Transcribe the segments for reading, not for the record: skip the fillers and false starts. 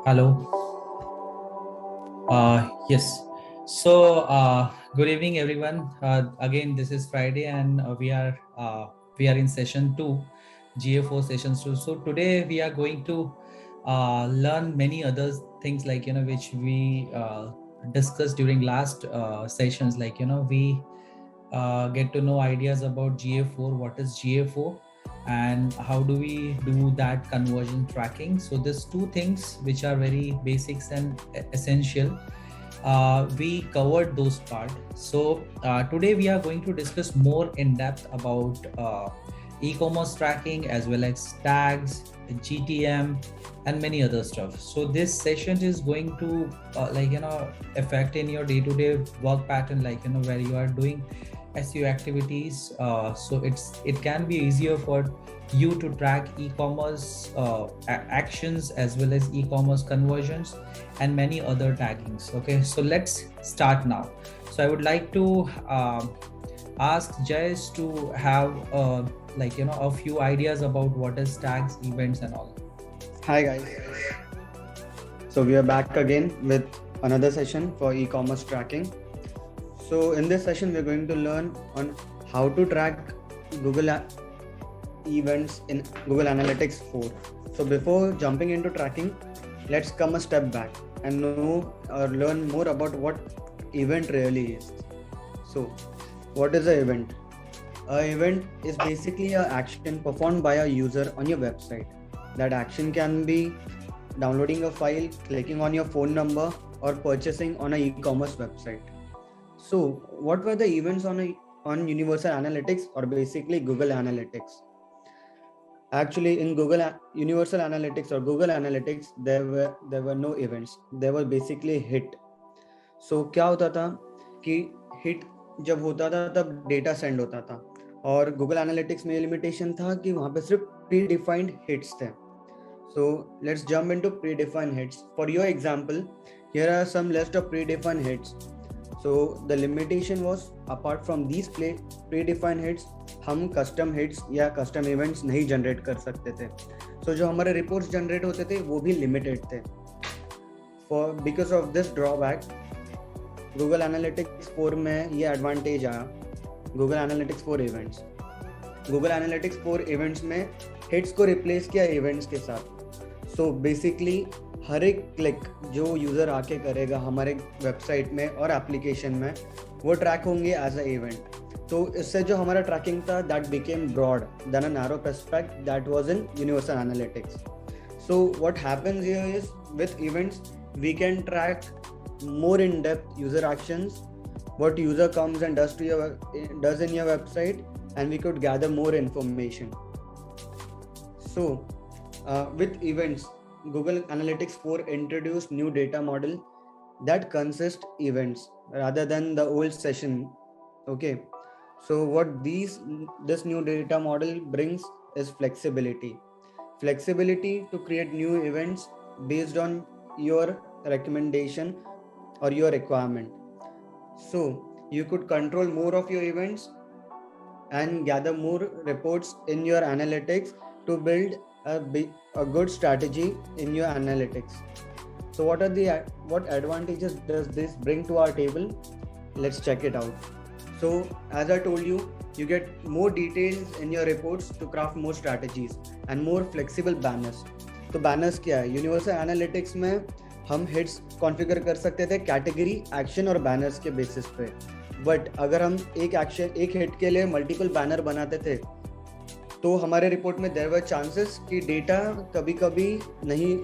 Hello. Yes. Good evening, everyone. Again, this is Friday, and we are in session two, GA4 session two. So today we are going to learn many other things, like which we discussed during last sessions. We get to know ideas about GA4. What is GA4? And how do we do that conversion tracking? So there's two things which are very basics and essential. We covered those part. Today we are going to discuss more in depth about e-commerce tracking as well as tags, GTM, and many other stuff. So this session is going to affect in your day-to-day work pattern, where you are doing SEO activities. So it can be easier for you to track e-commerce actions as well as e-commerce conversions and many other taggings. Okay, so let's start now. So I would like to ask Jayesh to have a few ideas about what is tags, events, and all. Hi guys. So we are back again with another session for e-commerce tracking. So in this session we're going to learn on how to track Google events in Google Analytics 4. So before jumping into tracking, let's come a step back and know or learn more about what event really is. So what is an event? An event is basically an action performed by a user on your website. That action can be downloading a file, clicking on your phone number, or purchasing on an e-commerce website. So what were the events on Universal Analytics, or basically Google Analytics? Actually, in Universal Analytics or Google Analytics, there were no events. There were basically hit. So क्या होता था कि hit जब होता था तब data send होता था, और Google Analytics में लिमिटेशन था कि वहाँ पे सिर्फ predefined hits थे. So let's jump into predefined hits. For your example, here are some list of predefined hits. So the limitation was, apart from these predefined hits, हम custom hits या custom events नहीं generate कर सकते थे. So जो हमारे reports generate होते थे वो भी limited थे. Because of this drawback, Google Analytics 4 में ये advantage आया, Google Analytics 4 events. Google Analytics 4 events में hits को replace किया events के साथ. So basically हर एक क्लिक जो यूजर आके करेगा हमारे वेबसाइट में और एप्लीकेशन में, वो ट्रैक होंगे एज अ इवेंट. तो इससे जो हमारा ट्रैकिंग था, that became broad then a narrow perspective that was in universal analytics. So what happens here is with events we can track more in depth user actions, what user comes and does in your website, and we could gather more information. So with events, Google Analytics 4 introduced new data model that consists events rather than the old session. Okay, so what this new data model brings is flexibility to create new events based on your recommendation or your requirement. So you could control more of your events and gather more reports in your analytics to build a good strategy in your analytics. So what advantages does this bring to our table? Let's check it out. So as I told you, you get more details in your reports to craft more strategies and more flexible banners. तो banners क्या है? Universal Analytics में हम hits configure कर सकते थे category, action और banners के बेसिस पे. बट अगर हम एक हिट के लिए मल्टीपल बैनर बनाते थे तो हमारे रिपोर्ट में देयर वर चांसेस कि डेटा कभी कभी नहीं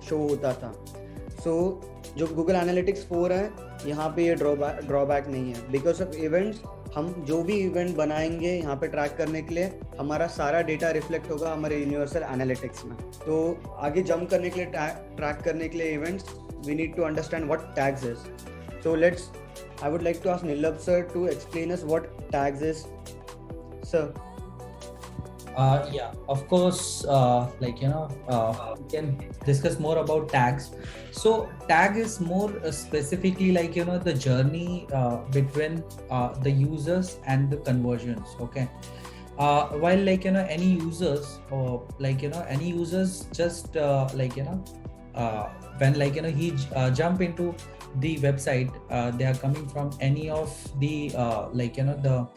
शो होता था. सो जो गूगल एनालिटिक्स 4 है, यहाँ पे ये ड्रॉबैक नहीं है. बिकॉज ऑफ इवेंट्स, हम जो भी इवेंट बनाएंगे यहाँ पे ट्रैक करने के लिए, हमारा सारा डेटा रिफ्लेक्ट होगा हमारे यूनिवर्सल एनालिटिक्स में. तो आगे जंप करने के लिए, ट्रैक करने के लिए events, we need to understand what tags is. So I would like to ask Nilabh sir to explain us what tags is. Sir. Yeah, of course. We can discuss more about tags. So tag is more specifically the journey between the users and the conversions. Okay. While any users, or any users just when like he jump into the website, they are coming from any of the the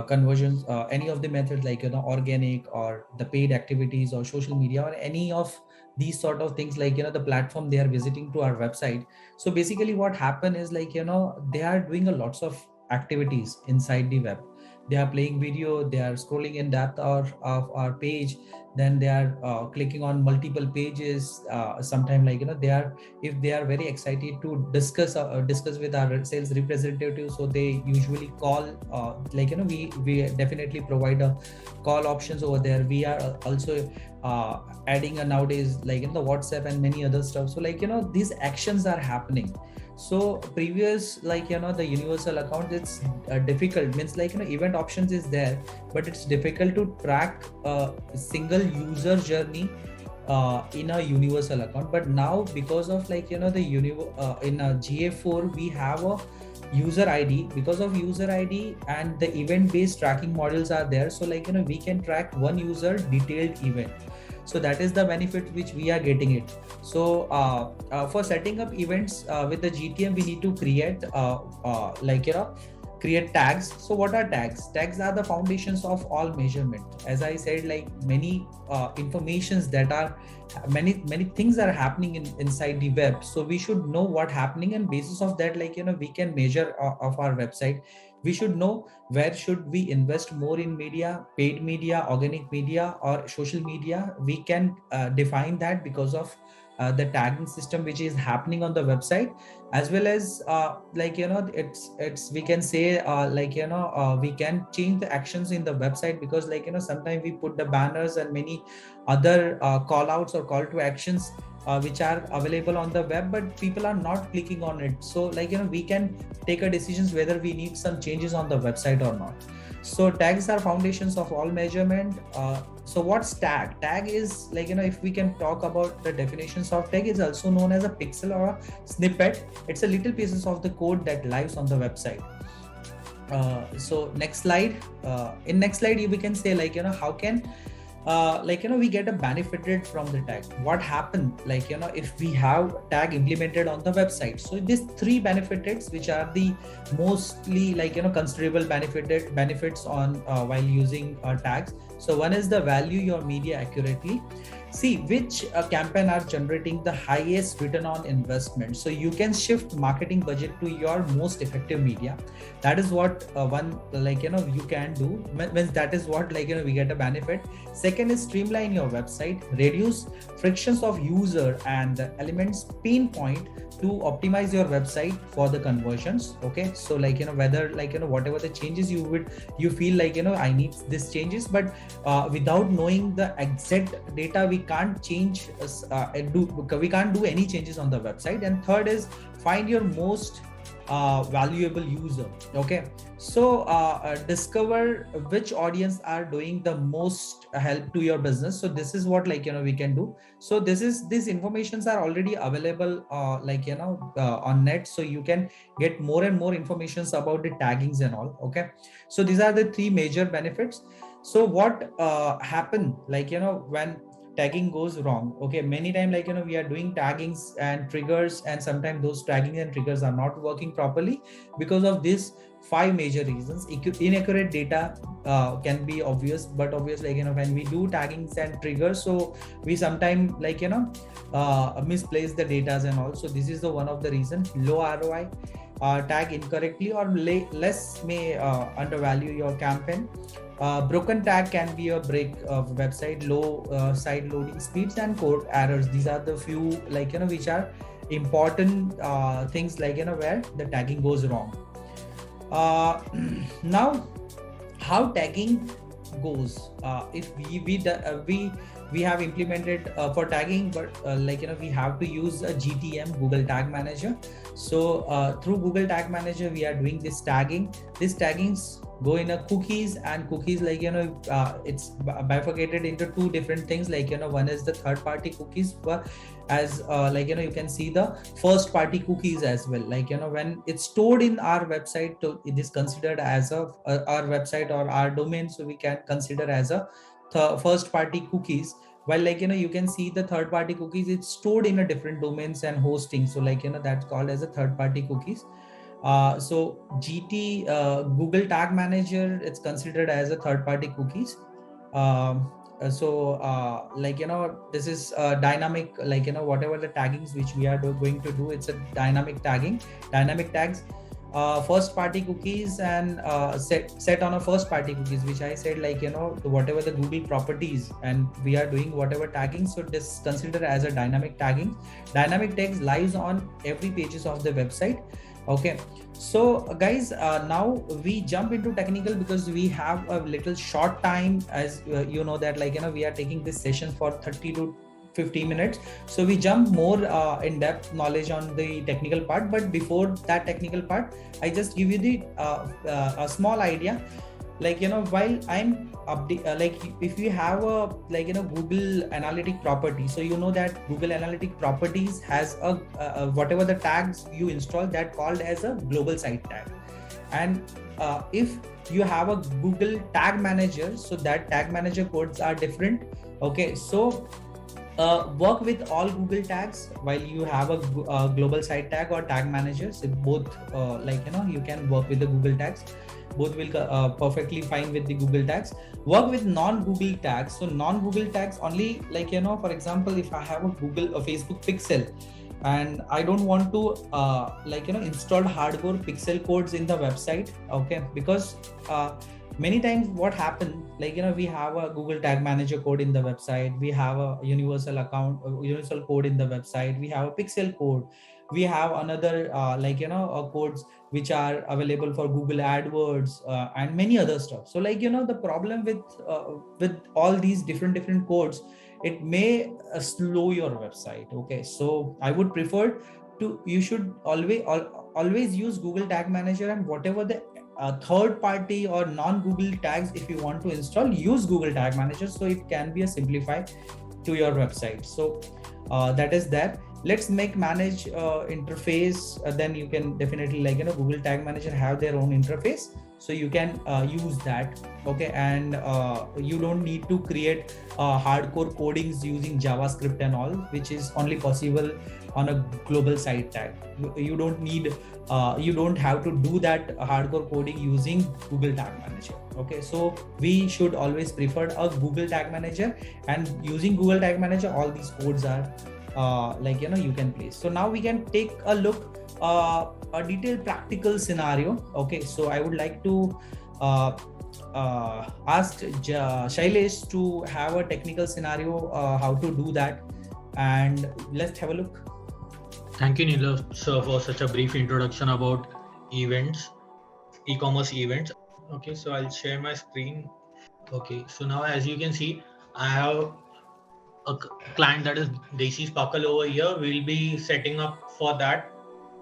conversions, any of the methods like organic or the paid activities or social media or any of these sort of things, like the platform they are visiting to our website. So basically what happen is like they are doing a lots of activities inside the web. They are playing video, they are scrolling in depth of our page, then they are clicking on multiple pages. Sometime like they are, if they are very excited to discuss with our sales representative, so they usually call, we definitely provide a call options over there. We are also adding a nowadays like in the WhatsApp and many other stuff. So like these actions are happening. So previous like the universal account, it's difficult, means like event options is there, but it's difficult to track a single user journey in a universal account. But now because of like in a GA4 we have a user ID. Because of user ID and the event based tracking models are there, so like we can track one user detailed event. So that is the benefit which we are getting it. So for setting up events with the GTM, we need to create create tags. So what are tags? Tags are the foundations of all measurement. As I said, like many informations that are many things are happening inside the web. So we should know what happening, and basis of that like we can measure of our website. We should know where should we invest more in media, paid media, organic media, or social media. We can define that because of the tagging system which is happening on the website, as well as it's we can say we can change the actions in the website, because like sometimes we put the banners and many other call outs or call to actions which are available on the web, but people are not clicking on it. So like we can take a decisions whether we need some changes on the website or not. So tags are foundations of all measurement. So what's tag? Tag is like if we can talk about the definitions of tag, is also known as a pixel or a snippet. It's a little pieces of the code that lives on the website. So next slide. In next slide we can say like how can we get a benefited from the tag. What happened like if we have tag implemented on the website? So these three benefits which are the mostly like considerable benefits on while using tags. So one is the value your media accurately. See which campaign are generating the highest return on investment. So you can shift marketing budget to your most effective media. That is what one like you can do. Means that is what like we get a benefit. Second is streamline your website, reduce frictions of user and elements pain point to optimize your website for the conversions. Okay, so like whether like whatever the changes you feel like I need this changes, but without knowing the exact data we can't change we can't do any changes on the website. And third is find your most valuable user. Okay, so discover which audience are doing the most help to your business. So this is what like we can do. So these informations are already available on net, so you can get more and more informations about the taggings and all. Okay, so these are the three major benefits. So what happen like when tagging goes wrong? Okay, many times like we are doing taggings and triggers, and sometimes those tagging and triggers are not working properly because of these five major reasons. Inaccurate data can be obvious, but obvious like when we do taggings and triggers, so we sometimes like misplace the data and all. So this is the one of the reason. Low ROI, tag incorrectly or less may undervalue your campaign. Broken tag can be a break of website, low site loading speeds, and code errors. These are the few like which are important things like where the tagging goes wrong. Now how tagging goes, if we have implemented for tagging, but like we have to use a GTM, Google Tag Manager. So through Google Tag Manager we are doing this tagging. These taggings go in a cookies, and cookies like it's bifurcated into two different things. Like one is the third party cookies, but as like you can see the first party cookies as well. Like when it's stored in our website, so it is considered as our website or our domain, so we can consider as a first party cookies. while like you can see the third party cookies, it's stored in a different domains and hosting. So like that's called as a third party cookies. So GT Google Tag Manager, it's considered as a third party cookies. Like this is dynamic, like whatever the taggings which we are going to do, it's a dynamic tags. First party cookies and set on a first party cookies, which I said, like whatever the Google properties, and we are doing whatever tagging, so this is considered as a dynamic tagging. Dynamic tags lives on every pages of the website. Okay, so guys, now we jump into technical because we have a little short time, as you know that like we are taking this session for 30 to 50 minutes, so we jump more in-depth knowledge on the technical part. But before that technical part, I just give you the a small idea, like while I'm like if you have a like Google Analytic property, so that Google Analytic properties has a whatever the tags you install, that called as a global site tag. And if you have a Google Tag Manager, so that tag manager codes are different. Okay, so work with all Google tags while you have a global site tag or tag manager. So both like you can work with the Google tags. Both will perfectly fine with the Google tags. Work with non-Google tags. So non-Google tags only, like for example, if I have a Facebook pixel and I don't want to like install hardcore pixel codes in the website. Okay, because many times what happened, like we have a Google Tag Manager code in the website, we have a universal code in the website, we have a pixel code, we have another like codes which are available for Google AdWords and many other stuff. So like the problem with all these different codes, it may slow your website. Okay, so I would prefer to, you should always use Google Tag Manager, and whatever the third party or non-Google tags, if you want to install, use Google Tag Manager, so it can be a simplify to your website. So that is that. Let's make manage interface. Then you can definitely like Google Tag Manager have their own interface, so you can use that. Okay, and you don't need to create hardcore codings using JavaScript and all, which is only possible on a global site tag. You don't need you don't have to do that hardcore coding using Google Tag Manager. Okay, so we should always prefer a Google Tag Manager, and using Google Tag Manager, all these codes are like you can place. So now we can take a look a detailed practical scenario. Okay, so I would like to ask Shailesh to have a technical scenario how to do that, and let's have a look. Thank you, Neelav, sir, for such a brief introduction about events, e-commerce events. Okay, so I'll share my screen. Okay, so now as you can see, I have a client that is Desi Sparkle over here. We'll be setting up for that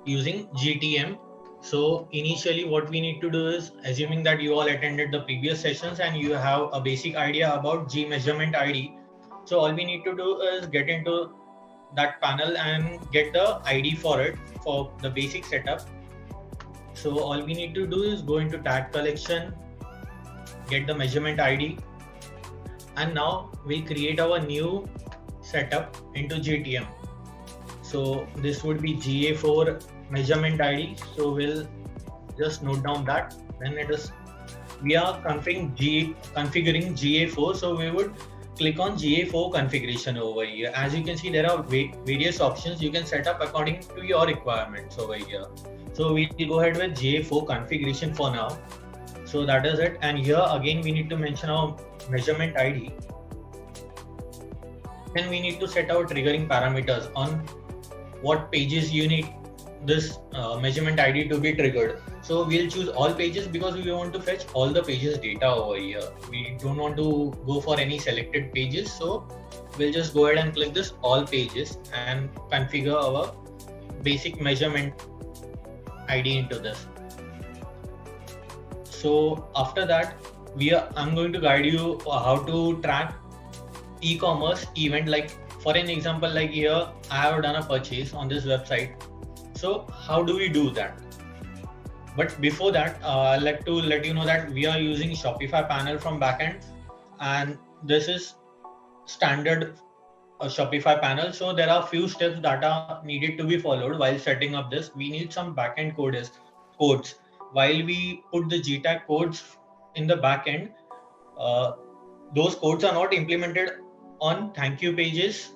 using GTM. So initially what we need to do is, assuming that you all attended the previous sessions and you have a basic idea about G measurement ID. So all we need to do is get into that panel and get the ID for it for the basic setup. So all we need to do is go into tag collection, get the measurement ID, and now we create our new setup into GTM. So this would be GA4 measurement ID. So we'll just note down that. Then it is, we are configuring GA4. So we would click on GA4 configuration over here. As you can see, there are various options you can set up according to your requirements over here. So we'll go ahead with GA4 configuration for now. So that is it. And here again, we need to mention our measurement ID. Then we need to set our triggering parameters on what pages you need this measurement ID to be triggered. So we'll choose all pages because we want to fetch all the pages data over here. We don't want to go for any selected pages. So we'll just go ahead and click this all pages and configure our basic measurement ID into this. So after that, I'm going to guide you how to track e-commerce event. Like for an example, like here, I have done a purchase on this website. So how do we do that? But before that, I'd like to let you know that we are using Shopify panel from backend, and this is standard Shopify panel. So there are few steps that are needed to be followed while setting up this. We need some backend codes. While we put the GTAG codes in the backend, those codes are not implemented on thank you pages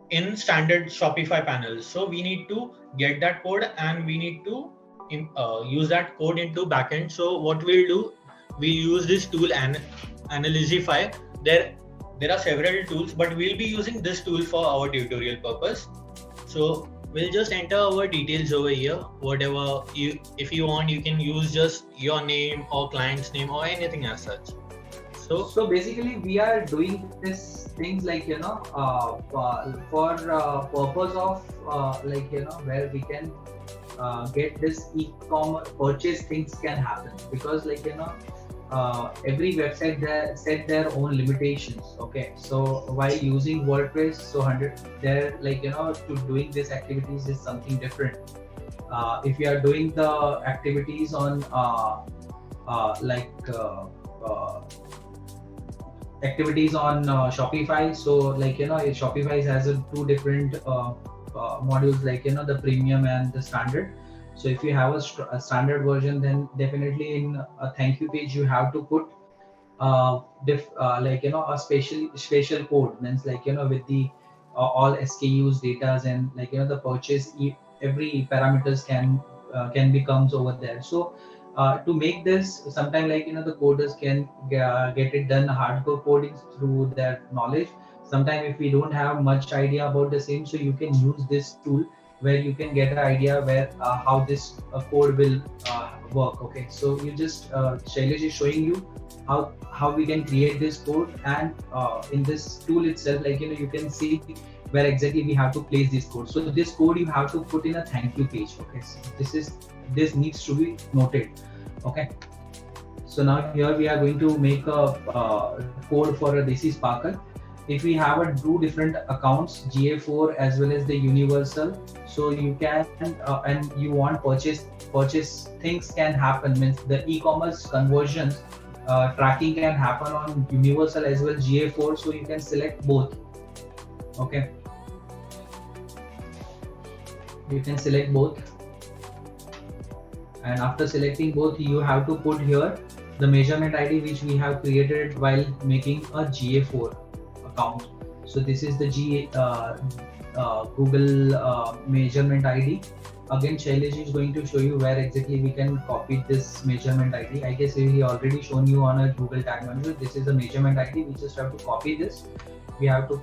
in standard Shopify panels. So we need to get that code and we need to use that code into backend. So what we'll do, we use this tool and Analyzify. There are several tools, but we'll be using this tool for our tutorial purpose. So we'll just enter our details over here. Whatever if you want, you can use just your name or client's name or anything as such. So basically we are doing this things like for purpose of where we can get this e-commerce purchase things can happen, because every website there set their own limitations. Okay, so while using WordPress, so 100 there to doing these activities is something different. If you are doing the activities on activities on Shopify, so Shopify has two different modules, the premium and the standard. So if you have a standard version, then definitely in a thank you page you have to put a special code, means with the all SKUs data, and the purchase every parameters can becomes over there. So to make this, sometimes the coders can get it done hardcore coding through their knowledge. Sometimes if we don't have much idea about the same, so you can use this tool where you can get an idea where how this code will work. Okay, so you just Shailesh is showing you how we can create this code, and in this tool itself, you can see where exactly we have to place this code. So this code you have to put in a thank you page. Okay, so this needs to be noted. Okay, so now here we are going to make a code for a Desi Sparkle. If we have two different accounts, GA4 as well as the universal, so you can and you want purchase things can happen, means the e-commerce conversions tracking can happen on universal as well GA4, so you can select both. Okay, you can select both, and after selecting both, you have to put here the measurement ID which we have created while making a GA4 account. So this is the Google measurement ID. Again, Shailesh is going to show you where exactly we can copy this measurement ID. I guess he already shown you on a Google Tag Manager. This is the measurement ID. We just have to copy this. We have to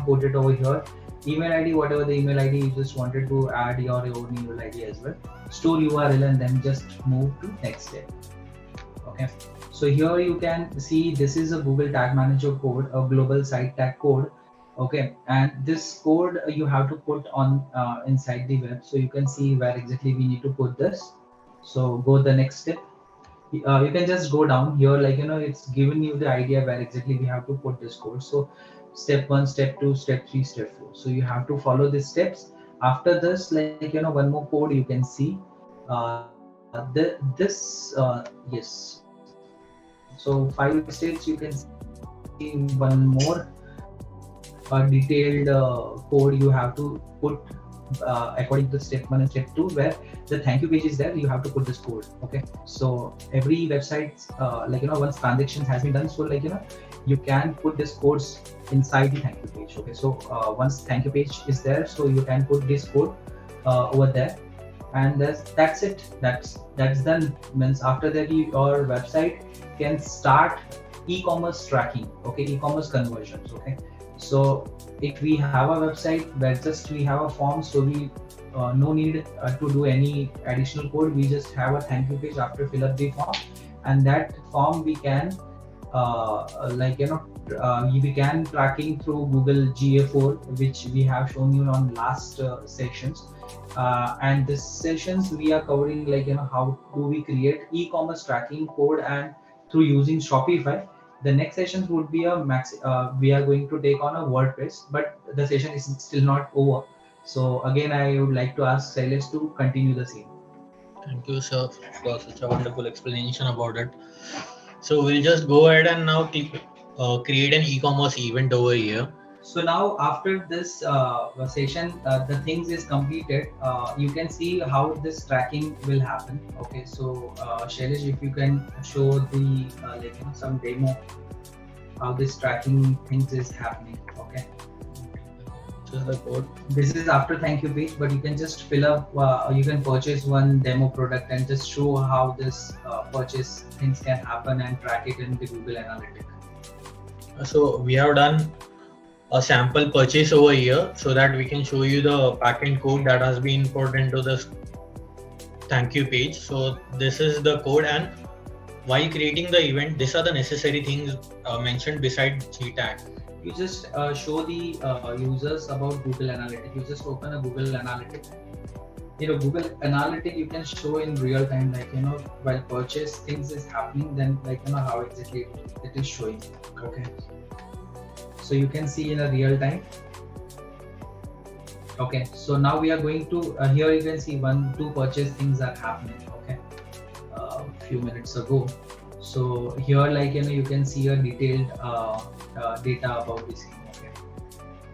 put it over here. Email ID, whatever the email ID you just wanted to add your own email ID as well. Store URL and then just move to next step. Okay. So here you can see this is a Google Tag Manager code, a global site tag code. Okay, and this code you have to put on inside the web, so you can see where exactly we need to put this. So go the next step. You can just go down here, it's given you the idea where exactly we have to put this code. So step 1, step 2, step 3, step 4. So you have to follow these steps. After this, one more code you can see. Yes. So 5 steps you can see. One more detailed code you have to put according to step 1 and step 2, where the thank you page is there. You have to put this code. Okay, so every website once transactions has been done, so you can put this codes inside the thank you page. Okay, so once thank you page is there, so you can put this code over there, and that's it. That's done. Means after that your website can start e-commerce tracking. Okay, e-commerce conversions. Okay, so if we have a website where just we have a form, so we no need to do any additional code. We just have a thank you page after fill up the form, and that form we can we can tracking through Google GA4, which we have shown you on last sessions. And this sessions we are covering how do we create e-commerce tracking code and through using Shopify. The next sessions would be we are going to take on a WordPress, but the session is still not over. So again, I would like to ask Shailesh to continue the same. Thank you, sir, for such a wonderful explanation about it. So we'll just go ahead and now create an e-commerce event over here. So now after this session, the things is completed. You can see how this tracking will happen. Okay, so Shailesh, if you can show the some demo how this tracking things is happening. Okay. This is the code. This is after thank you page, but you can just fill up. You can purchase one demo product and just show how this purchase things can happen and track it in the Google Analytics. So we have done a sample purchase over here so that we can show you the backend code that has been put into this thank you page. So this is the code, and while creating the event, these are the necessary things mentioned beside GTag. You just show the users about Google Analytics. You just open a Google Analytics. Google Analytics you can show in real time, while purchase things is happening, then how exactly it is showing. Okay. So you can see in a real time. Okay. So now we are going to here you can see 2 purchase things are happening. Okay. A few minutes ago. So here you can see a detailed data about this thing. Okay.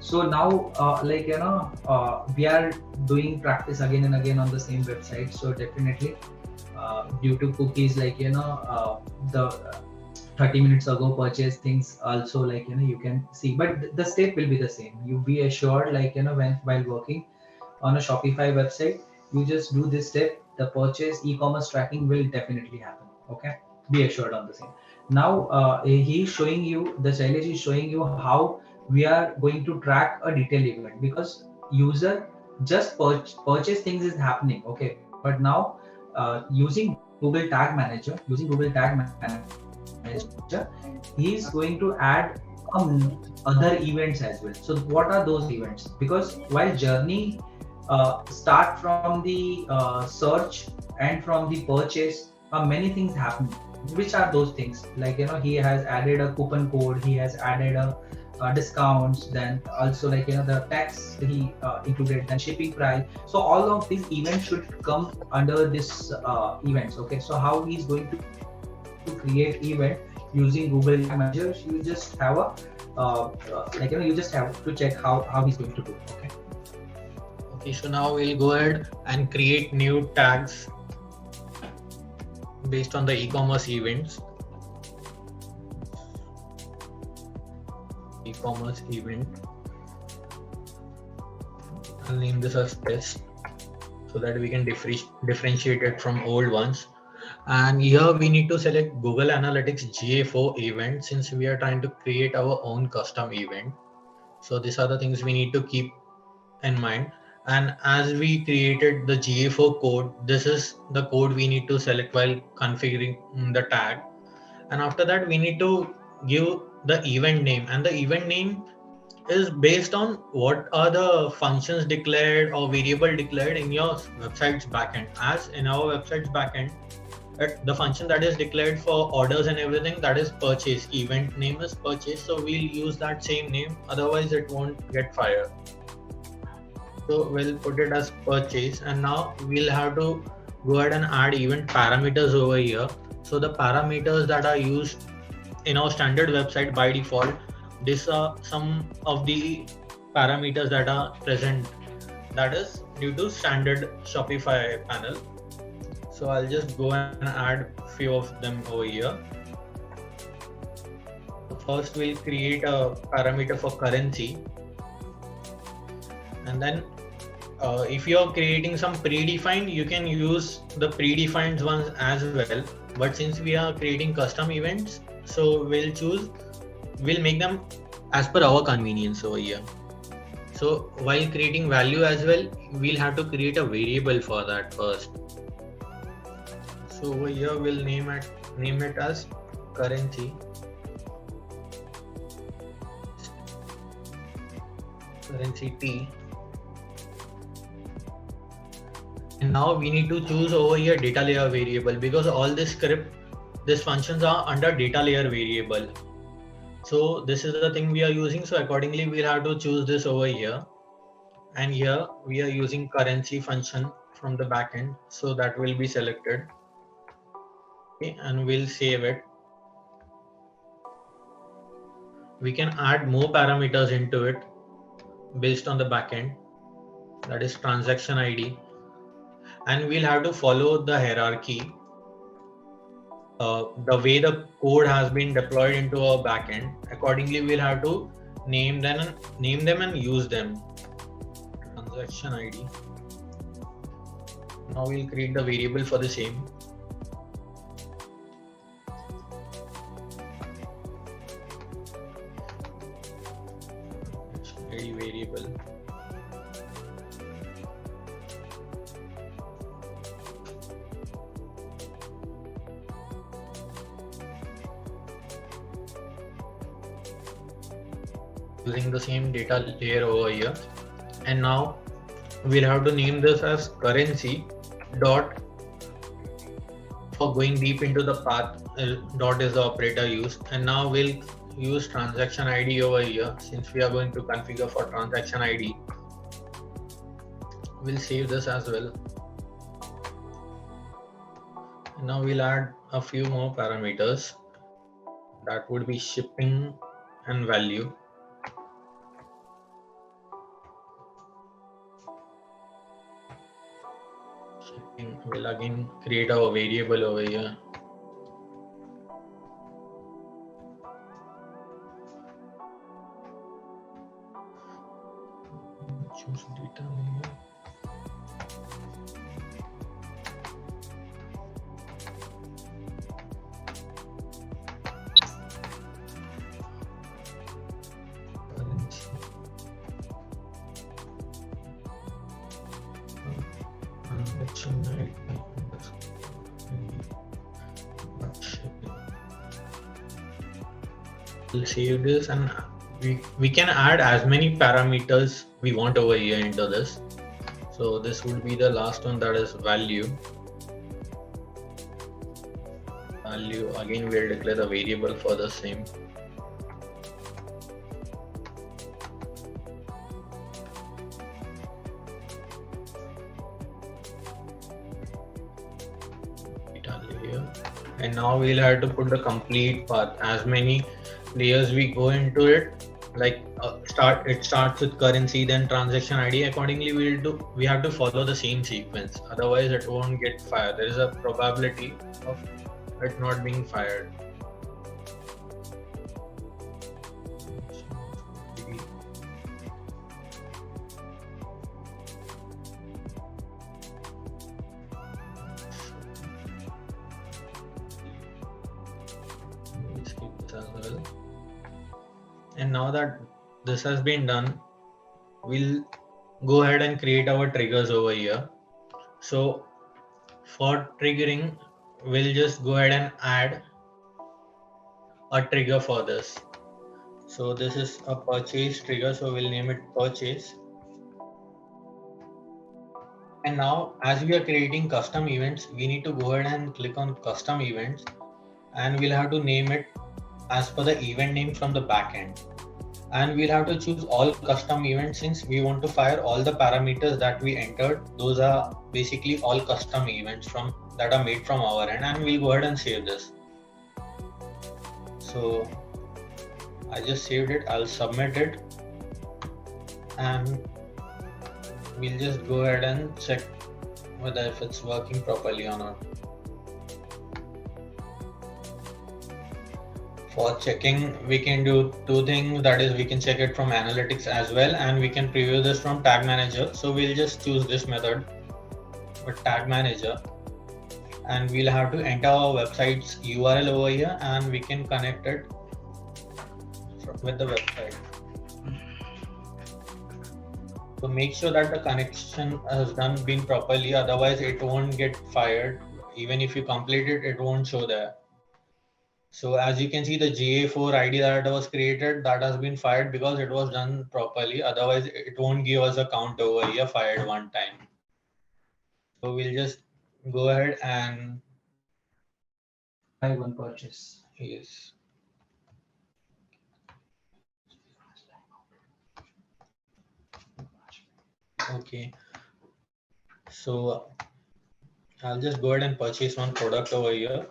So now we are doing practice again and again on the same website. So definitely due to cookies the 30 minutes ago purchase things also you can see, but the step will be the same. You be assured while working on a Shopify website, you just do this step, the purchase e-commerce tracking will definitely happen. Okay, be assured on the same. Now he's showing you, the Shailesh is showing you how we are going to track a detailed event, because user just purchase things is happening. Okay, but now using Google Tag Manager, he is going to add other events as well. So what are those events? Because while journey start from the search and from the purchase, many things happen. Which are those things? He has added a coupon code, he has added a discounts, then also the tax he included, then shipping price. So all of these events should come under this events. Okay, so how he's going to create event using Google Tag Manager? You just have a you just have to check how he's going to do. Okay, so now we'll go ahead and create new tags based on the e-commerce events. E-commerce event. I'll name this as test so that we can differentiate it from old ones. And here we need to select Google Analytics GA4 event, since we are trying to create our own custom event. So these are the things we need to keep in mind. And as we created the GA4 code, this is the code we need to select while configuring the tag. And after that, we need to give the event name, and the event name is based on what are the functions declared or variable declared in your website's backend. As in our website's backend, the function that is declared for orders and everything, that is purchase. Event name is purchase, so we'll use that same name, otherwise it won't get fired. So we'll put it as purchase, and now we'll have to go ahead and add event parameters over here. So the parameters that are used in our standard website by default, these are some of the parameters that are present, that is due to standard Shopify panel. So I'll just go and add a few of them over here. First, we'll create a parameter for currency, and then if you're creating some predefined, you can use the predefined ones as well. But since we are creating custom events, so we'll make them as per our convenience over here. So while creating value as well, we'll have to create a variable for that first. So over here we'll name it as currency. Currency T. And now we need to choose over here data layer variable, because all this script, these functions are under data layer variable. So this is the thing we are using. So accordingly, we'll have to choose this over here. And here we are using currency function from the backend. So that will be selected. Okay, and we'll save it. we can add more parameters into it based on the backend, that is transaction ID, and we'll have to follow the hierarchy. The way the code has been deployed into our backend, accordingly we'll have to name them and use them. Transaction ID. Now we'll create the variable for the same. ID variable. Using the same data layer over here, and now we'll have to name this as currency dot, for going deep into the path, dot is the operator used, and now we'll use transaction ID over here. Since we are going to configure for transaction ID, we'll save this as well. And now we'll add a few more parameters, that would be shipping and value. We'll again create our variable over here. Choose data layer. We'll save this, and we can add as many parameters we want over here into this. So this would be the last one, that is value. Value, again we'll declare the variable for the same. And now we'll have to put the complete path. As many layers we go into it, like it starts with currency, then transaction ID. Accordingly, we have to follow the same sequence. Otherwise, it won't get fired. There is a probability of it not being fired. And now that this has been done, we'll go ahead and create our triggers over here. So for triggering, we'll just go ahead and add a trigger for this. So this is a purchase trigger, so we'll name it purchase. And now as we are creating custom events, we need to go ahead and click on custom events, and we'll have to name it as per the event name from the backend. And we'll have to choose all custom events since we want to fire all the parameters that we entered. Those are basically all custom events that are made from our end, and we'll go ahead and save this. So I just saved it, I'll submit it, and we'll just go ahead and check whether if it's working properly or not. For checking, we can do two things. That is, we can check it from analytics as well, and we can preview this from tag manager. So we'll just choose this method with tag manager, and we'll have to enter our website's URL over here, and we can connect it with the website. So make sure that the connection has been properly, otherwise it won't get fired. Even if you complete it, it won't show there. So as you can see, the GA4 ID that was created, that has been fired because it was done properly. Otherwise, it won't give us a count over here, fired one time. So we'll just go ahead and buy one purchase. Yes. Okay. So I'll just go ahead and purchase one product over here.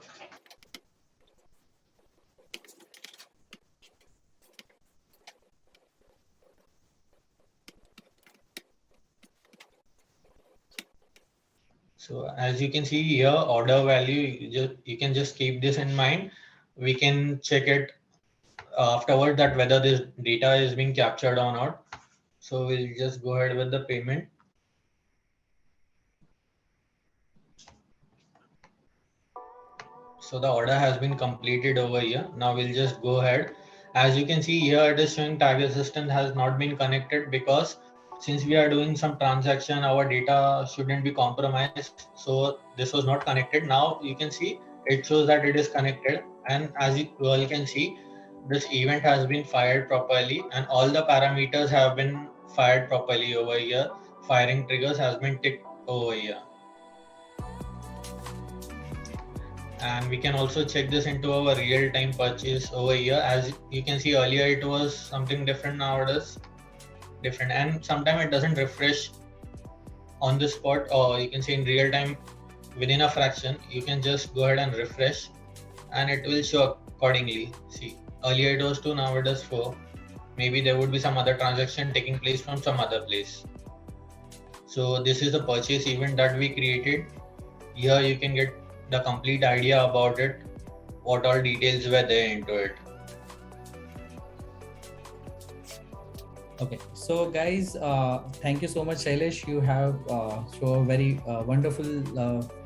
So as you can see here, order value, you can just keep this in mind. We can check it afterward that whether this data is being captured or not. So we'll just go ahead with the payment. So the order has been completed over here. Now we'll just go ahead. As you can see here, it is showing tag assistant has not been connected because since we are doing some transaction, our data shouldn't be compromised. So this was not connected. Now you can see it shows that it is connected. And as you all can see, this event has been fired properly and all the parameters have been fired properly over here. Firing triggers has been ticked over here. And we can also check this into our real-time purchase over here. As you can see earlier, it was something different. Now it is different, and sometimes it doesn't refresh on the spot, or you can say in real time within a fraction. You can just go ahead and refresh and it will show accordingly. See, earlier it was 2, now it is 4. Maybe there would be some other transaction taking place from some other place. So this is the purchase event that we created. Here you can get the complete idea about it, what all details were there into it. Okay, so guys, thank you so much, Shailesh. You have shown a very wonderful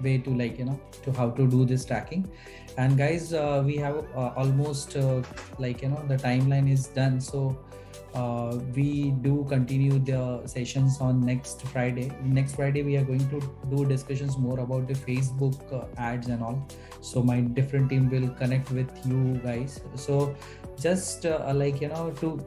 way to to how to do this tracking. And guys, we have almost the timeline is done. So we do continue the sessions on next Friday. Next Friday, we are going to do discussions more about the Facebook ads and all. So my different team will connect with you guys. So just to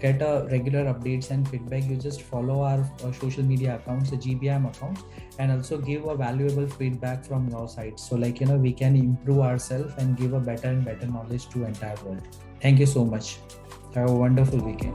get a regular updates and feedback, you just follow our social media accounts, the GBIM accounts, and also give a valuable feedback from your side. So we can improve ourselves and give a better and better knowledge to entire world. Thank you so much. Have a wonderful weekend.